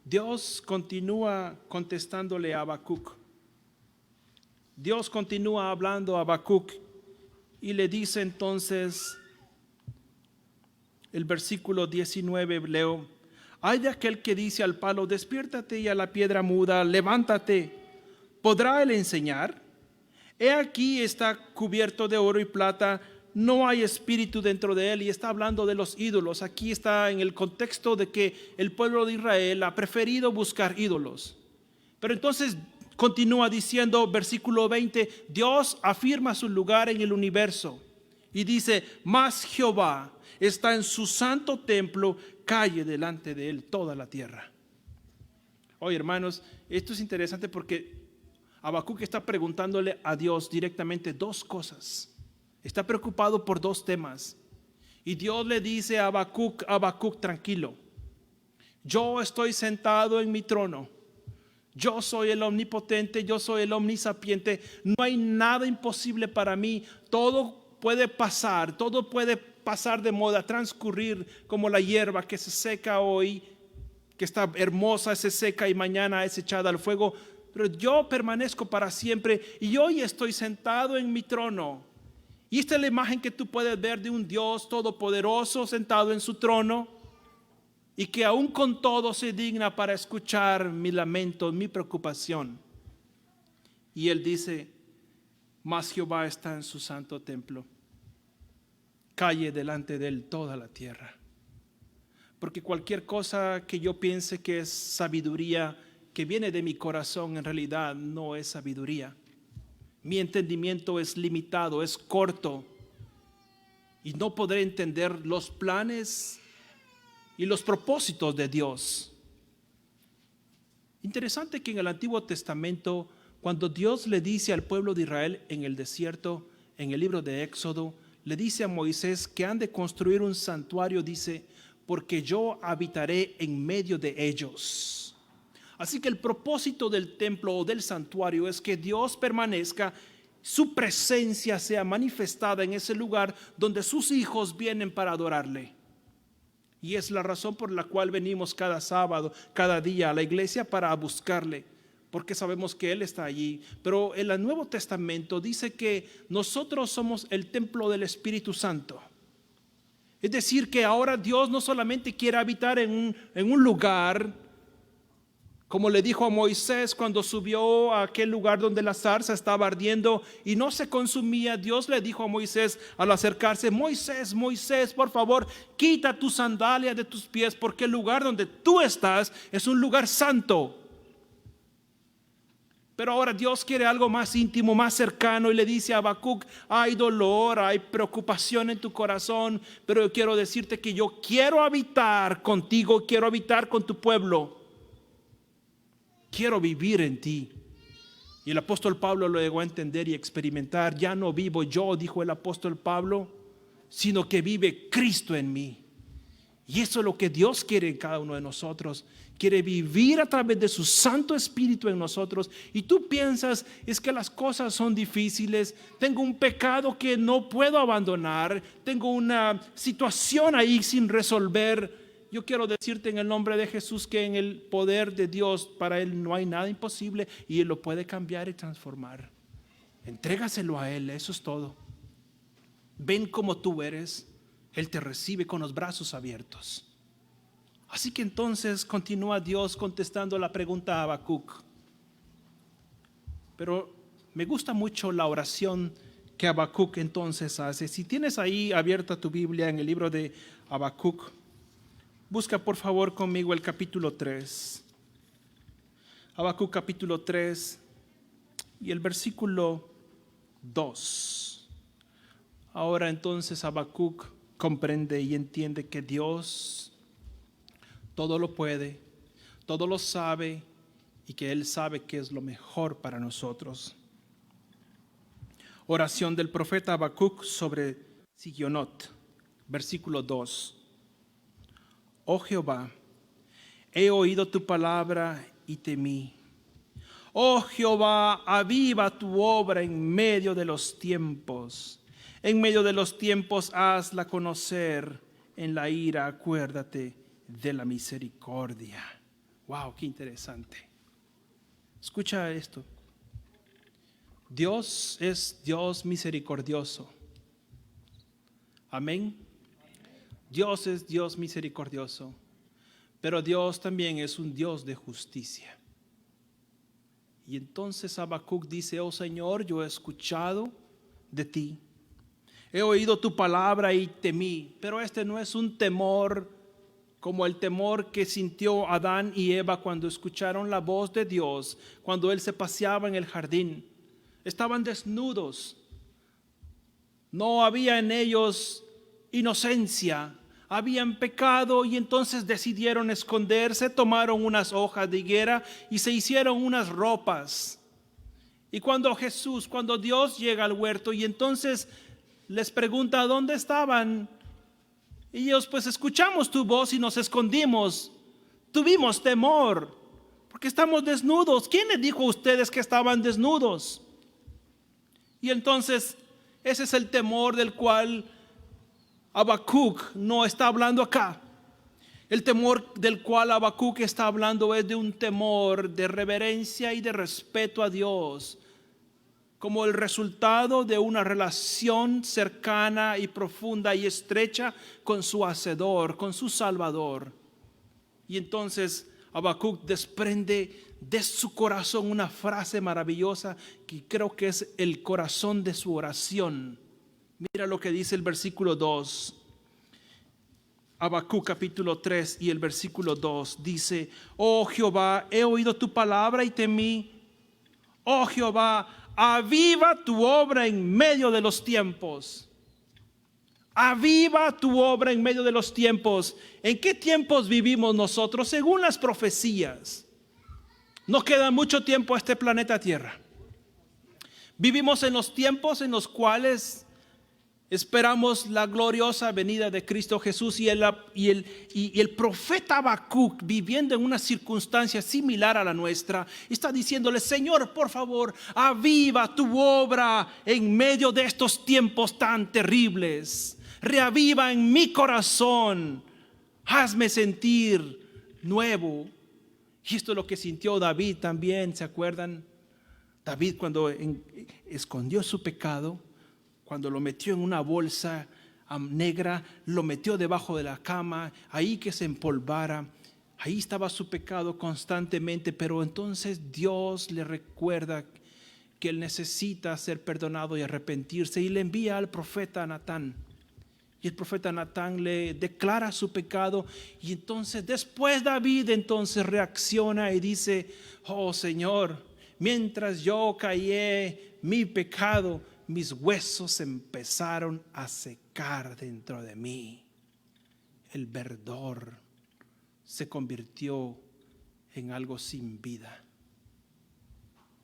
Dios continúa contestándole a Habacuc. Dios continúa hablando a Habacuc y le dice entonces, el versículo 19 leo: ay de aquel que dice al palo, despiértate, y a la piedra muda, levántate. ¿Podrá él enseñar? He aquí está cubierto de oro y plata, no hay espíritu dentro de él. Y está hablando de los ídolos. Aquí está en el contexto de que el pueblo de Israel ha preferido buscar ídolos. Pero entonces continúa diciendo, versículo 20, Dios afirma su lugar en el universo y dice, mas Jehová está en su santo templo, calle delante de él toda la tierra. Oye, hermanos, esto es interesante porque Habacuc está preguntándole a Dios directamente dos cosas. Está preocupado por dos temas. Y Dios le dice a Habacuc, Habacuc, tranquilo. Yo estoy sentado en mi trono. Yo soy el omnipotente, yo soy el omnisapiente. No hay nada imposible para mí. Todo puede pasar de moda, transcurrir como la hierba que se seca hoy, que está hermosa, se seca y mañana es echada al fuego. Pero yo permanezco para siempre y hoy estoy sentado en mi trono. Y esta es la imagen que tú puedes ver de un Dios todopoderoso sentado en su trono y que aún con todo se digna para escuchar mi lamento, mi preocupación. Y él dice, mas Jehová está en su santo templo, calle delante de él toda la tierra. Porque cualquier cosa que yo piense que es sabiduría, que viene de mi corazón, en realidad no es sabiduría. Mi entendimiento es limitado, es corto, y no podré entender los planes y los propósitos de Dios. Interesante que en el Antiguo Testamento, cuando Dios le dice al pueblo de Israel en el desierto, en el libro de Éxodo, le dice a Moisés que han de construir un santuario, dice, porque yo habitaré en medio de ellos. Así que el propósito del templo o del santuario es que Dios permanezca, su presencia sea manifestada en ese lugar donde sus hijos vienen para adorarle. Y es la razón por la cual venimos cada sábado, cada día a la iglesia para buscarle, porque sabemos que Él está allí. Pero en el Nuevo Testamento dice que nosotros somos el templo del Espíritu Santo. Es decir, que ahora Dios no solamente quiere habitar en un lugar, como le dijo a Moisés cuando subió a aquel lugar donde la zarza estaba ardiendo y no se consumía. Dios le dijo a Moisés al acercarse, Moisés, Moisés, por favor, quita tu sandalia de tus pies, porque el lugar donde tú estás es un lugar santo. Pero ahora Dios quiere algo más íntimo, más cercano, y le dice a Habacuc, hay dolor, hay preocupación en tu corazón, pero yo quiero decirte que yo quiero habitar contigo, quiero habitar con tu pueblo. Quiero vivir en ti. Y el apóstol Pablo lo llegó a entender y experimentar. Ya no vivo yo, dijo el apóstol Pablo, sino que vive Cristo en mí. Y eso es lo que Dios quiere en cada uno de nosotros. Quiere vivir a través de su Santo Espíritu en nosotros. Y tú piensas, es que las cosas son difíciles. Tengo un pecado que no puedo abandonar. Tengo una situación ahí sin resolver. Yo quiero decirte en el nombre de Jesús que en el poder de Dios, para Él no hay nada imposible y Él lo puede cambiar y transformar. Entrégaselo a Él, eso es todo. Ven como tú eres, Él te recibe con los brazos abiertos. Así que entonces continúa Dios contestando la pregunta a Habacuc. Pero me gusta mucho la oración que Habacuc entonces hace. Si tienes ahí abierta tu Biblia en el libro de Habacuc, busca por favor conmigo el capítulo 3. Habacuc capítulo 3 y el versículo 2. Ahora entonces Habacuc comprende y entiende que Dios todo lo puede, todo lo sabe y que Él sabe que es lo mejor para nosotros. Oración del profeta Habacuc sobre Sigionot, versículo 2. Oh Jehová, he oído tu palabra y temí. Oh Jehová, aviva tu obra en medio de los tiempos. En medio de los tiempos hazla conocer. En la ira acuérdate de la misericordia. Wow, qué interesante. Escucha esto. Dios es Dios misericordioso. Amén. Dios es Dios misericordioso, pero Dios también es un Dios de justicia. Y entonces Habacuc dice: oh Señor, yo he escuchado de ti, he oído tu palabra y temí, pero este no es un temor como el temor que sintió Adán y Eva cuando escucharon la voz de Dios, cuando Él se paseaba en el jardín. Estaban desnudos, no había en ellos inocencia, habían pecado y entonces decidieron esconderse, tomaron unas hojas de higuera y se hicieron unas ropas. Y cuando Dios llega al huerto y entonces les pregunta dónde estaban, y ellos: pues escuchamos tu voz y nos escondimos, tuvimos temor porque estamos desnudos. ¿Quién les dijo a ustedes que estaban desnudos? Y entonces ese es el temor del cual Habacuc no está hablando acá. El temor del cual Habacuc está hablando es de un temor de reverencia y de respeto a Dios, como el resultado de una relación cercana y profunda y estrecha con su Hacedor, con su Salvador. Y entonces Habacuc desprende de su corazón una frase maravillosa que creo que es el corazón de su oración. Mira lo que dice el versículo 2. Habacuc capítulo 3 y el versículo 2 dice: oh Jehová, he oído tu palabra y temí. Oh Jehová, aviva tu obra en medio de los tiempos. Aviva tu obra en medio de los tiempos. ¿En qué tiempos vivimos nosotros? Según las profecías, no queda mucho tiempo a este planeta Tierra. Vivimos en los tiempos en los cuales esperamos la gloriosa venida de Cristo Jesús, y el profeta Habacuc, viviendo en una circunstancia similar a la nuestra, está diciéndole: Señor, por favor, aviva tu obra en medio de estos tiempos tan terribles. Reaviva en mi corazón, hazme sentir nuevo. Y esto es lo que sintió David también, ¿se acuerdan? David, cuando escondió su pecado, cuando lo metió en una bolsa negra, lo metió debajo de la cama, ahí que se empolvara, ahí estaba su pecado constantemente. Pero entonces Dios le recuerda que él necesita ser perdonado y arrepentirse, y le envía al profeta Natán. Y el profeta Natán le declara su pecado, y entonces después David reacciona y dice: oh Señor, mientras yo callé mi pecado, mis huesos empezaron a secar dentro de mí. El verdor se convirtió en algo sin vida.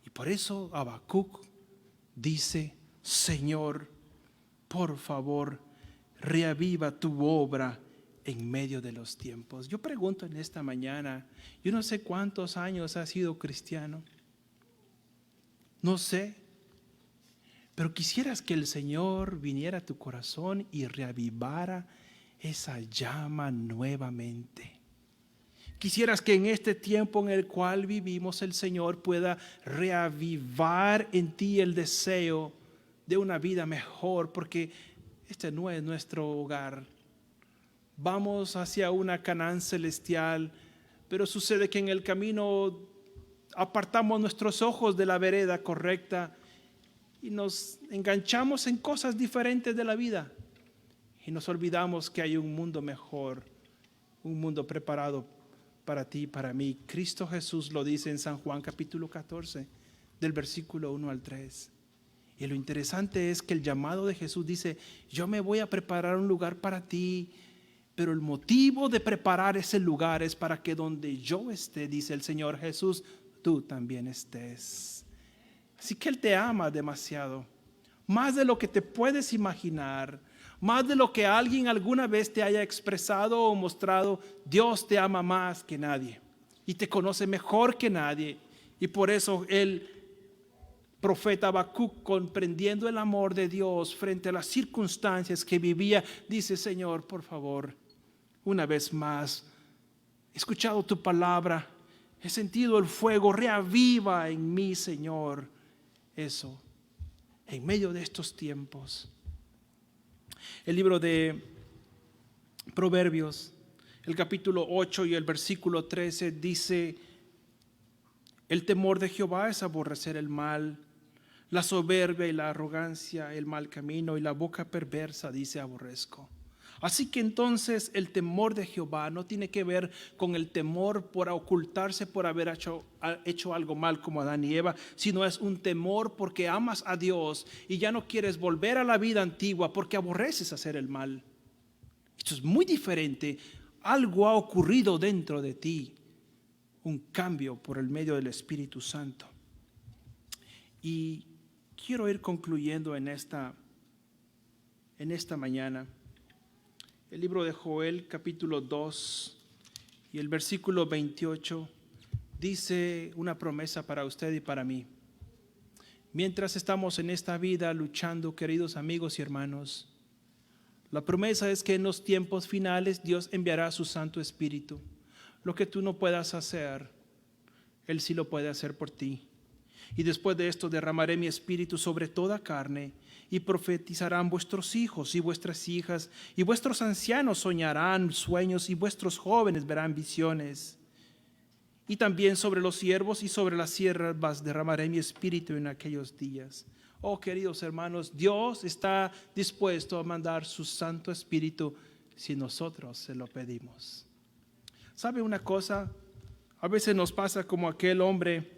Y por eso Habacuc dice: Señor, por favor, reaviva tu obra en medio de los tiempos. Yo pregunto en esta mañana, yo no sé cuántos años has sido cristiano, no sé, pero quisieras que el Señor viniera a tu corazón y reavivara esa llama nuevamente. Quisieras que en este tiempo en el cual vivimos, el Señor pueda reavivar en ti el deseo de una vida mejor, porque este no es nuestro hogar. Vamos hacia una Canaán celestial, pero sucede que en el camino apartamos nuestros ojos de la vereda correcta y nos enganchamos en cosas diferentes de la vida, y nos olvidamos que hay un mundo mejor, un mundo preparado para ti y para mí. Cristo Jesús lo dice en San Juan capítulo 14, del versículo 1 al 3. Y lo interesante es que el llamado de Jesús dice: yo me voy a preparar un lugar para ti, pero el motivo de preparar ese lugar es para que donde yo esté, dice el Señor Jesús, tú también estés. Así que Él te ama demasiado, más de lo que te puedes imaginar, más de lo que alguien alguna vez te haya expresado o mostrado. Dios te ama más que nadie y te conoce mejor que nadie. Y por eso el profeta Habacuc, comprendiendo el amor de Dios frente a las circunstancias que vivía, dice: Señor, por favor, una vez más, he escuchado tu palabra, He sentido el fuego, reaviva en mí, Señor, eso, en medio de estos tiempos. El libro de Proverbios, el capítulo 8 y el versículo 13 dice: el temor de Jehová es aborrecer el mal, la soberbia y la arrogancia, el mal camino y la boca perversa, dice, aborrezco. Así que entonces el temor de Jehová no tiene que ver con el temor por ocultarse por haber hecho algo mal como Adán y Eva, sino es un temor porque amas a Dios y ya no quieres volver a la vida antigua porque aborreces hacer el mal. Esto es muy diferente. Algo ha ocurrido dentro de ti, un cambio por el medio del Espíritu Santo. Y quiero ir concluyendo en esta mañana. El libro de Joel, capítulo 2 y el versículo 28 dice una promesa para usted y para mí. Mientras estamos en esta vida luchando, queridos amigos y hermanos, la promesa es que en los tiempos finales Dios enviará su Santo Espíritu. Lo que tú no puedas hacer, Él sí lo puede hacer por ti. Y después de esto derramaré mi espíritu sobre toda carne, y profetizarán vuestros hijos y vuestras hijas, y vuestros ancianos soñarán sueños, y vuestros jóvenes verán visiones. Y también sobre los siervos y sobre las siervas derramaré mi espíritu en aquellos días. Oh, queridos hermanos, Dios está dispuesto a mandar su Santo Espíritu si nosotros se lo pedimos. ¿Sabe una cosa? A veces nos pasa como aquel hombre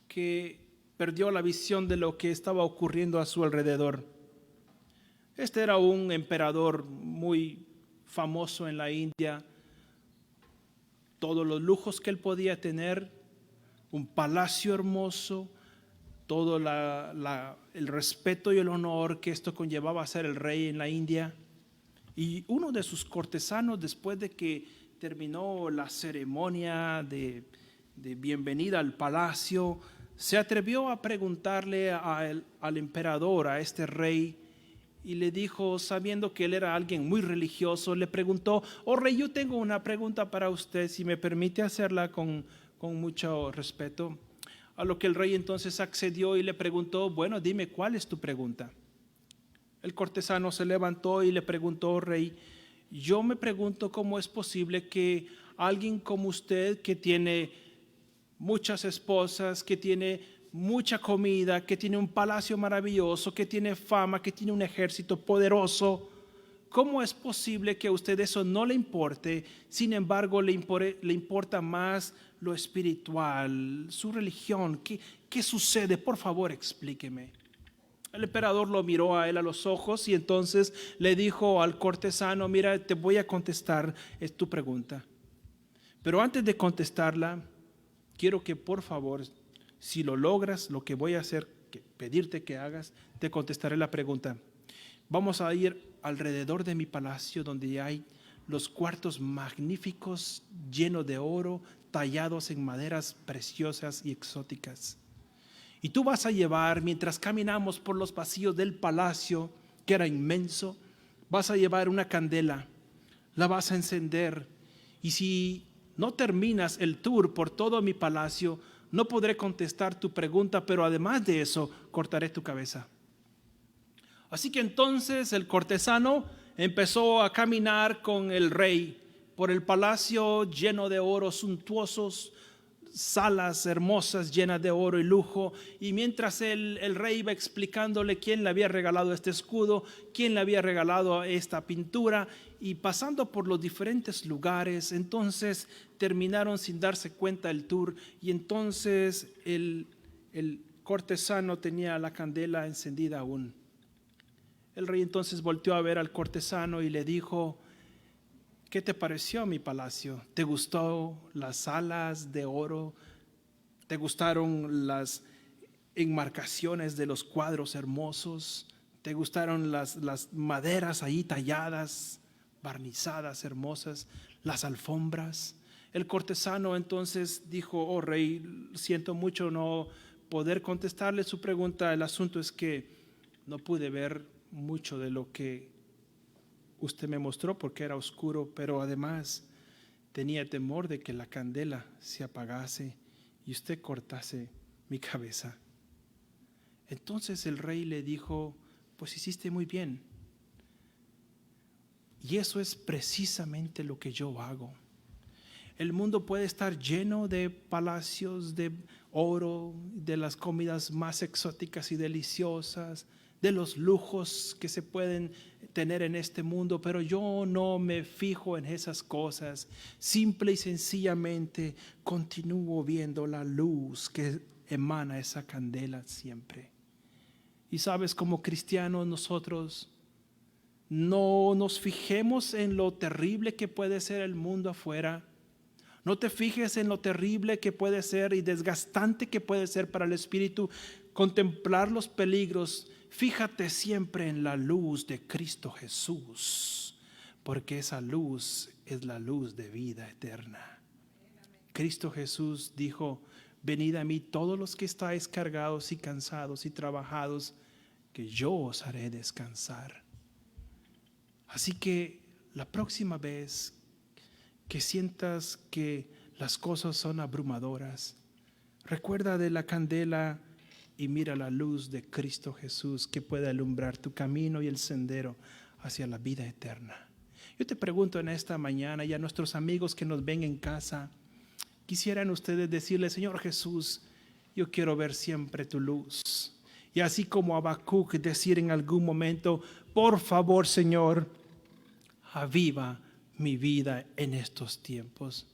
que perdió la visión de lo que estaba ocurriendo a su alrededor. Este era un emperador muy famoso en la India. Todos los lujos que él podía tener, un palacio hermoso, todo el respeto y el honor que esto conllevaba a ser el rey en la India. Y uno de sus cortesanos, después de que terminó la ceremonia de bienvenida al palacio, se atrevió a preguntarle al emperador, a este rey, y le dijo, sabiendo que él era alguien muy religioso, le preguntó: oh rey, yo tengo una pregunta para usted, si me permite hacerla con mucho respeto. A lo que el rey entonces accedió y le preguntó: bueno, dime, ¿cuál es tu pregunta? El cortesano se levantó y le preguntó: rey, yo me pregunto cómo es posible que alguien como usted, que tiene muchas esposas, que tiene mucha comida, que tiene un palacio maravilloso, que tiene fama, que tiene un ejército poderoso, ¿cómo es posible que a usted eso no le importe? Sin embargo, le importa más lo espiritual, su religión. ¿Qué sucede? Por favor, explíqueme. El emperador lo miró a él a los ojos y entonces le dijo al cortesano: mira, te voy a contestar tu pregunta. Pero antes de contestarla, quiero que por favor, si lo logras, lo que voy a hacer, pedirte que hagas, te contestaré la pregunta. Vamos a ir alrededor de mi palacio, donde hay los cuartos magníficos, llenos de oro, tallados en maderas preciosas y exóticas. Y tú vas a llevar, mientras caminamos por los pasillos del palacio, que era inmenso, vas a llevar una candela, la vas a encender, y si no terminas el tour por todo mi palacio, no podré contestar tu pregunta, pero además de eso, cortaré tu cabeza. Así que entonces el cortesano empezó a caminar con el rey por el palacio lleno de oro, suntuosos, salas hermosas llenas de oro y lujo, y mientras el rey iba explicándole quién le había regalado este escudo, quién le había regalado esta pintura, y pasando por los diferentes lugares, entonces terminaron sin darse cuenta el tour, y entonces el cortesano tenía la candela encendida aún. El rey entonces volteó a ver al cortesano y le dijo: ¿qué te pareció mi palacio? ¿Te gustó las salas de oro? ¿Te gustaron las enmarcaciones de los cuadros hermosos? ¿Te gustaron las maderas ahí talladas, barnizadas, hermosas? ¿Las alfombras? El cortesano entonces dijo: oh rey, siento mucho no poder contestarle su pregunta. El asunto es que no pude ver mucho de lo que usted me mostró porque era oscuro, pero además tenía temor de que la candela se apagase y usted cortase mi cabeza. Entonces el rey le dijo, pues hiciste muy bien. Y eso es precisamente lo que yo hago. El mundo puede estar lleno de palacios de oro, de las comidas más exóticas y deliciosas, de los lujos que se pueden tener en este mundo, pero yo no me fijo en esas cosas. Simple y sencillamente continúo viendo la luz que emana esa candela siempre. Y sabes, como cristianos nosotros no nos fijemos en lo terrible que puede ser el mundo afuera. No te fijes en lo terrible que puede ser y desgastante que puede ser para el espíritu contemplar los peligros. Fíjate siempre en la luz de Cristo Jesús, porque esa luz es la luz de vida eterna. Cristo Jesús dijo, venid a mí todos los que estáis cargados y cansados y trabajados, que yo os haré descansar. Así que la próxima vez que sientas que las cosas son abrumadoras, recuerda de la candela y mira la luz de Cristo Jesús que puede alumbrar tu camino y el sendero hacia la vida eterna. Yo te pregunto en esta mañana y a nuestros amigos que nos ven en casa, quisieran ustedes decirle, Señor Jesús, yo quiero ver siempre tu luz. Y así como Habacuc decir en algún momento, por favor, Señor, aviva mi vida en estos tiempos.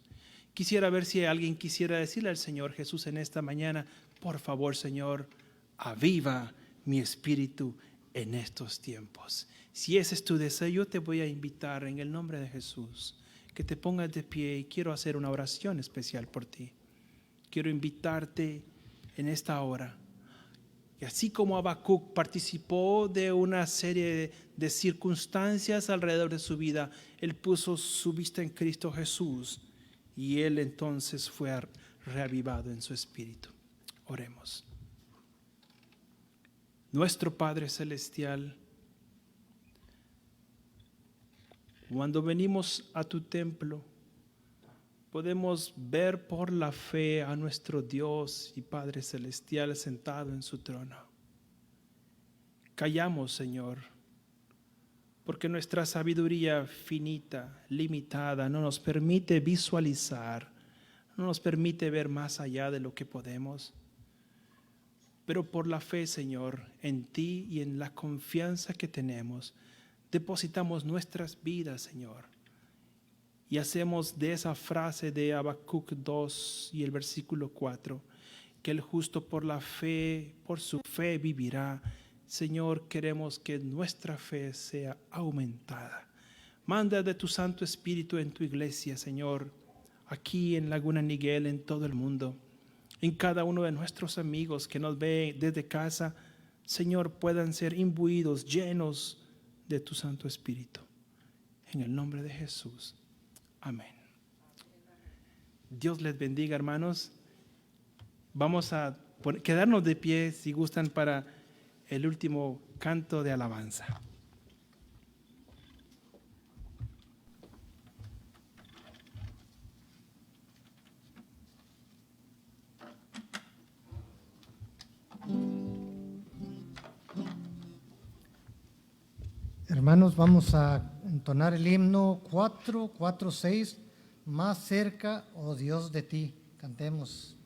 Quisiera ver si alguien quisiera decirle al Señor Jesús en esta mañana, por favor, Señor, aviva mi espíritu en estos tiempos. Si ese es tu deseo, yo te voy a invitar en el nombre de Jesús, que te pongas de pie y quiero hacer una oración especial por ti. Quiero invitarte en esta hora. Y así como Habacuc participó de una serie de circunstancias alrededor de su vida, él puso su vista en Cristo Jesús y él entonces fue reavivado en su espíritu. Oremos. Nuestro Padre Celestial, cuando venimos a tu templo, podemos ver por la fe a nuestro Dios y Padre Celestial sentado en su trono. Callamos, Señor, porque nuestra sabiduría finita, limitada, no nos permite visualizar, no nos permite ver más allá de lo que podemos. Pero por la fe, Señor, en ti y en la confianza que tenemos, depositamos nuestras vidas, Señor. Y hacemos de esa frase de Habacuc 2 y el versículo 4, que el justo por la fe, por su fe vivirá. Señor, queremos que nuestra fe sea aumentada. Manda de tu Santo Espíritu en tu iglesia, Señor, aquí en Laguna Niguel, en todo el mundo. En cada uno de nuestros amigos que nos ve desde casa, Señor, puedan ser imbuidos, llenos de tu Santo Espíritu. En el nombre de Jesús. Amén. Dios les bendiga, hermanos. Vamos a quedarnos de pie si gustan para el último canto de alabanza. Hermanos, vamos a entonar el himno 446, más cerca, oh Dios, de ti. Cantemos.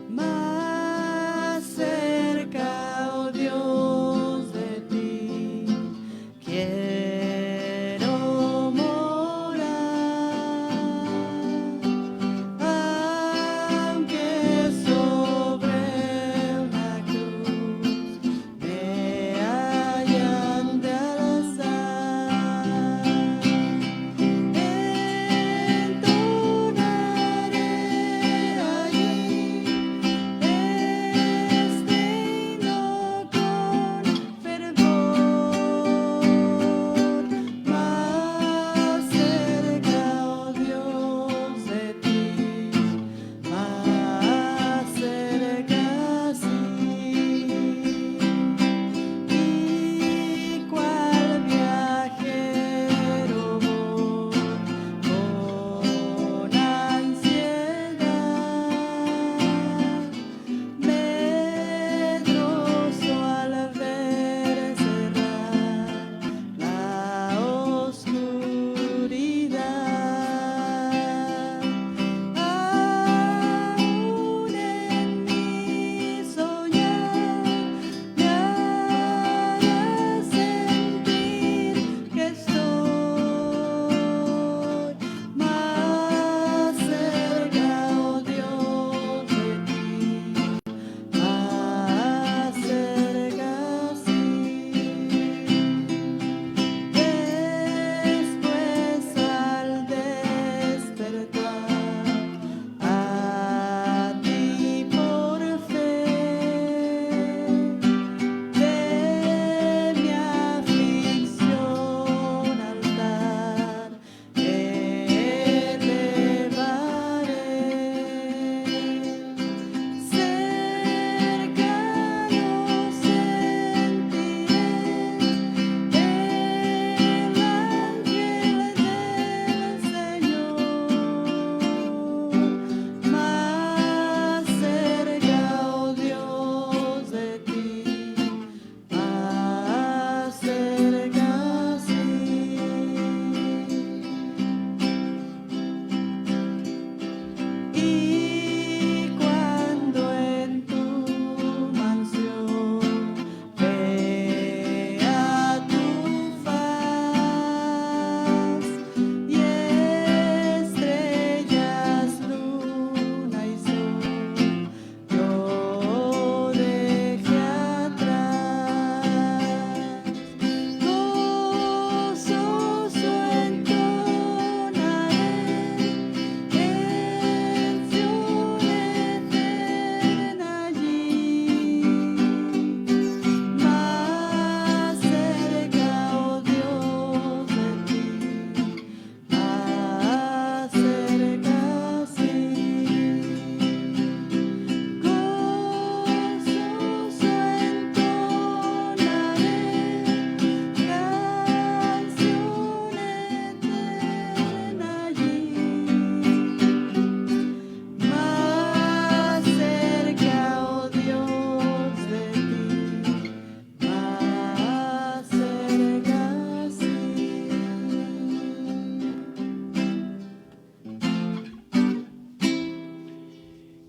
Más cerca, oh Dios, de ti, quiero morar, aunque sobre una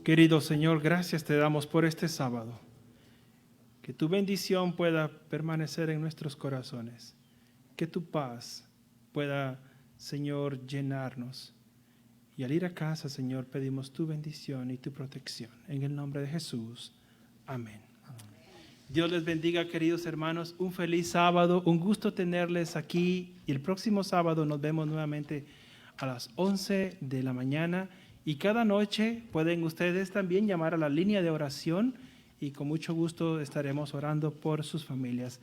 Querido Señor, gracias te damos por este sábado. Que tu bendición pueda permanecer en nuestros corazones. Que tu paz pueda, Señor, llenarnos. Y al ir a casa, Señor, pedimos tu bendición y tu protección. En el nombre de Jesús. Amén. Dios les bendiga, queridos hermanos. Un feliz sábado. Un gusto tenerles aquí. Y el próximo sábado nos vemos nuevamente a las 11 de la mañana. Y cada noche pueden ustedes también llamar a la línea de oración y con mucho gusto estaremos orando por sus familias.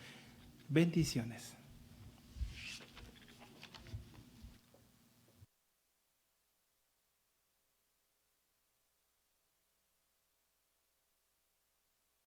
Bendiciones.